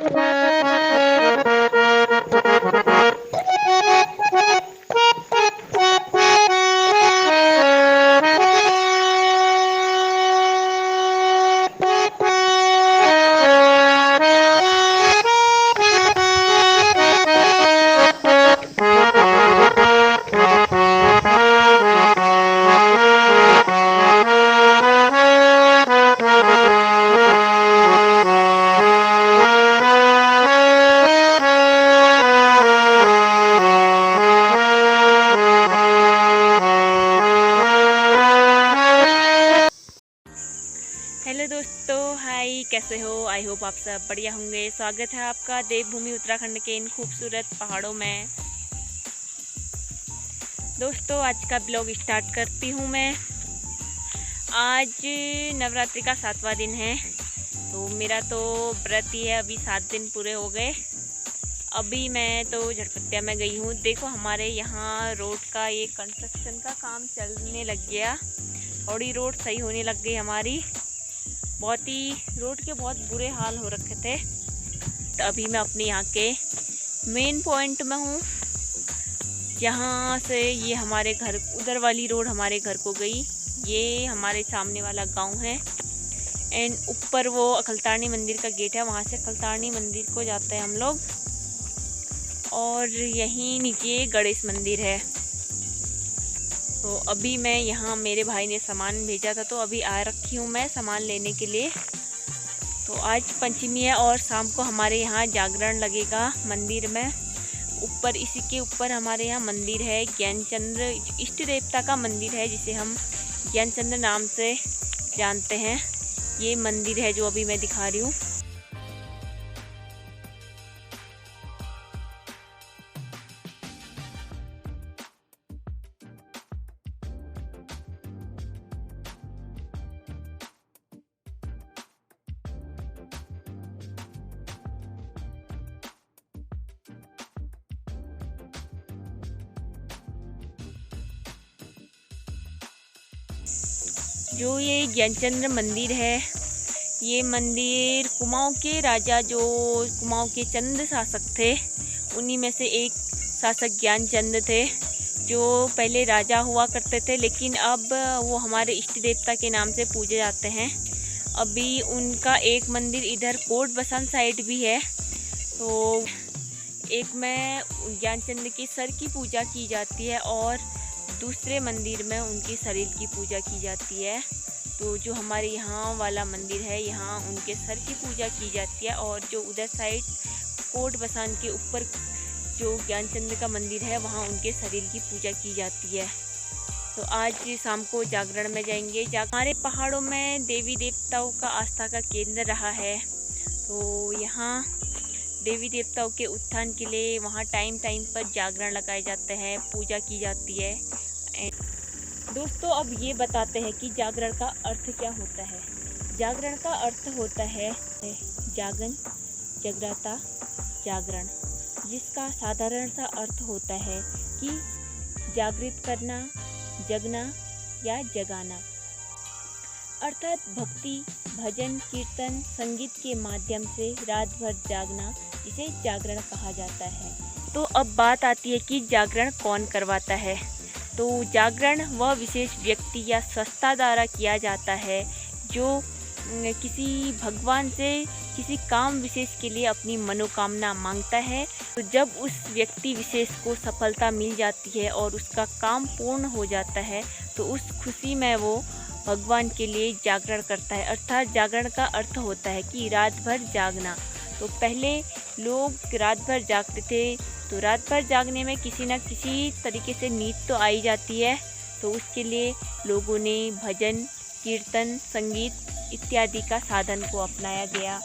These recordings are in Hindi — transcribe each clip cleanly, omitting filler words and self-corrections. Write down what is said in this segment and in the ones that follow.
हेलो दोस्तों, हाय, कैसे हो? आई होप आप सब बढ़िया होंगे। स्वागत है आपका देवभूमि उत्तराखंड के इन खूबसूरत पहाड़ों में। दोस्तों, आज का ब्लॉग स्टार्ट करती हूँ मैं। आज नवरात्रि का 7वां दिन है, तो मेरा तो व्रत ही है। अभी 7 दिन पूरे हो गए। अभी मैं तो झटपटिया में गई हूँ। देखो, हमारे यहाँ रोड का ये कंस्ट्रक्शन का काम चलने लग गया। थोड़ी रोड सही होने लग गई हमारी। बहुत ही रोड के बहुत बुरे हाल हो रखे थे। तो अभी मैं अपने यहाँ के मेन पॉइंट में हूँ। यहाँ से ये हमारे घर, उधर वाली रोड हमारे घर को गई। ये हमारे सामने वाला गांव है। एंड ऊपर वो अखलतारनी मंदिर का गेट है, वहाँ से अखलतारनी मंदिर को जाते हैं हम लोग। और यहीं नीचे गणेश मंदिर है। तो अभी मैं यहाँ, मेरे भाई ने सामान भेजा था, तो अभी आ रखी हूँ मैं सामान लेने के लिए। तो आज पंचमी है और शाम को हमारे यहाँ जागरण लगेगा मंदिर में। ऊपर, इसी के ऊपर हमारे यहाँ मंदिर है। ज्ञानचंद्र इष्ट देवता का मंदिर है, जिसे हम ज्ञानचंद्र नाम से जानते हैं। ये मंदिर है जो अभी मैं दिखा रही हूँ। जो ये ज्ञानचंद्र मंदिर है, ये मंदिर कुमाऊँ के राजा, जो कुमाऊँ के चंद शासक थे, उन्हीं में से एक शासक ज्ञानचंद थे, जो पहले राजा हुआ करते थे। लेकिन अब वो हमारे इष्ट देवता के नाम से पूजे जाते हैं। अभी उनका एक मंदिर इधर कोट बसंत साइड भी है। तो एक में ज्ञानचंद के सर की पूजा की जाती है और दूसरे मंदिर में उनके शरीर की पूजा की जाती है। तो जो हमारे यहाँ वाला मंदिर है, यहाँ उनके सर की पूजा की जाती है। और जो उधर साइड कोट बसान के ऊपर जो ज्ञानचंद का मंदिर है, वहाँ उनके शरीर की पूजा की जाती है। तो आज शाम को जागरण में जाएंगे। हमारे पहाड़ों में देवी देवताओं का आस्था का केंद्र रहा है। तो यहाँ देवी देवताओं के उत्थान के लिए वहाँ टाइम टाइम पर जागरण लगाए जाते हैं, पूजा की जाती है। दोस्तों, अब ये बताते हैं कि जागरण का अर्थ क्या होता है। जागरण का अर्थ होता है जागन, जागृता, जागरण, जिसका साधारण सा अर्थ होता है कि जागृत करना, जगना या जगाना। अर्थात भक्ति, भजन, कीर्तन, संगीत के माध्यम से रात भर जागना, इसे जागरण कहा जाता है। तो अब बात आती है कि जागरण कौन करवाता है। तो जागरण वह विशेष व्यक्ति या संस्था द्वारा किया जाता है जो किसी भगवान से किसी काम विशेष के लिए अपनी मनोकामना मांगता है। तो जब उस व्यक्ति विशेष को सफलता मिल जाती है और उसका काम पूर्ण हो जाता है, तो उस खुशी में वो भगवान के लिए जागरण करता है। अर्थात जागरण का अर्थ होता है कि रात भर जागना। तो पहले लोग रात भर जागते थे, तो रात भर जागने में किसी न किसी तरीके से नींद तो आई जाती है। तो उसके लिए लोगों ने भजन, कीर्तन, संगीत इत्यादि का साधन को अपनाया गया।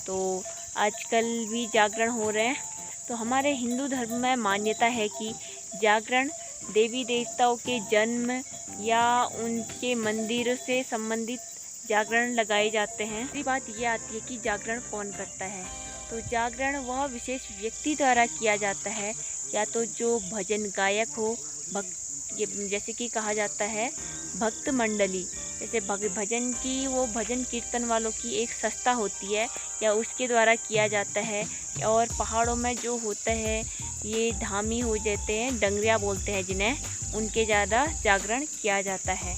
तो आजकल भी जागरण हो रहे हैं। तो हमारे हिंदू धर्म में मान्यता है कि जागरण देवी देवताओं के जन्म या उनके मंदिर से संबंधित जागरण लगाए जाते हैं। दूसरी बात ये आती है कि जागरण कौन करता है। तो जागरण वह विशेष व्यक्ति द्वारा किया जाता है, या तो जो भजन गायक हो, भक्त, जैसे कि कहा जाता है भक्त मंडली, जैसे भजन की, वो भजन कीर्तन वालों की एक संस्था होती है या उसके द्वारा किया जाता है। और पहाड़ों में जो होता है ये धामी हो जाते हैं, डंगरिया बोलते हैं जिन्हें, उनके ज़्यादा जागरण किया जाता है।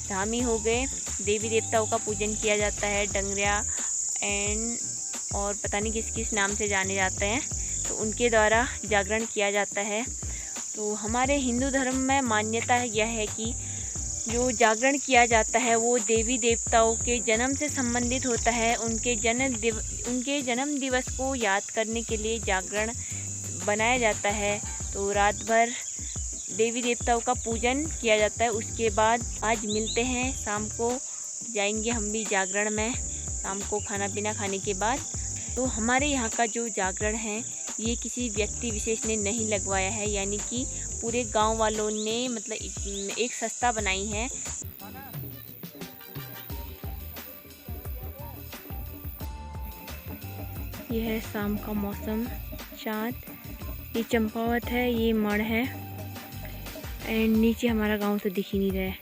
धामी हो गए, देवी देवताओं का पूजन किया जाता है, डंगरिया और पता नहीं किस किस नाम से जाने जाते हैं, तो उनके द्वारा जागरण किया जाता है। तो हमारे हिंदू धर्म में मान्यता यह है कि जो जागरण किया जाता है वो देवी देवताओं के जन्म से संबंधित होता है। उनके जन्म दिवस को याद करने के लिए जागरण बनाया जाता है। तो रात भर देवी देवताओं का पूजन किया जाता है। उसके बाद आज मिलते हैं, शाम को जाएंगे हम भी जागरण में, शाम को खाना पीना खाने के बाद। तो हमारे यहाँ का जो जागरण है ये किसी व्यक्ति विशेष ने नहीं लगवाया है, यानी कि पूरे गांव वालों ने मतलब एक संस्था बनाई है। यह है शाम का मौसम, चाँद, ये चंपावत है, ये मड़ है एंड नीचे हमारा गांव तो दिख ही नहीं रहा है।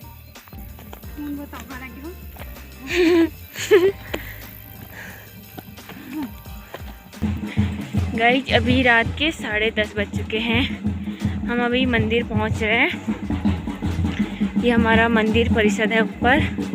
गाइज अभी रात के 10:30 बज चुके हैं। हम अभी मंदिर पहुंच रहे हैं। ये हमारा मंदिर परिसर है ऊपर।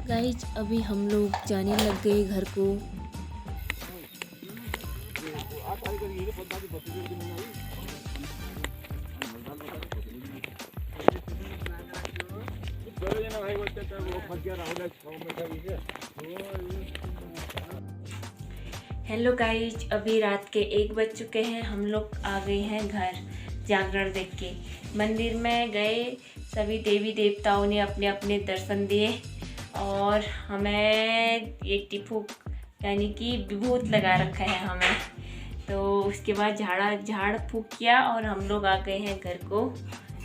गाइज अभी हम लोग जाने लग गए घर को। हेलो गाइज, अभी रात के 1 बज चुके हैं। हम लोग आ गए हैं घर जागरण देख के। मंदिर में गए, सभी देवी देवताओं ने अपने अपने दर्शन दिए और हमें एक टिफू यानी कि विभूत लगा रखा है हमें। तो उसके बाद झाड़ फूक किया और हम लोग आ गए हैं घर को।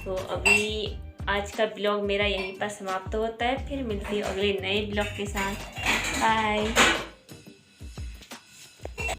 तो अभी आज का ब्लॉग मेरा यहीं पर समाप्त होता है। फिर मिलती हूँ अगले नए ब्लॉग के साथ। बाय।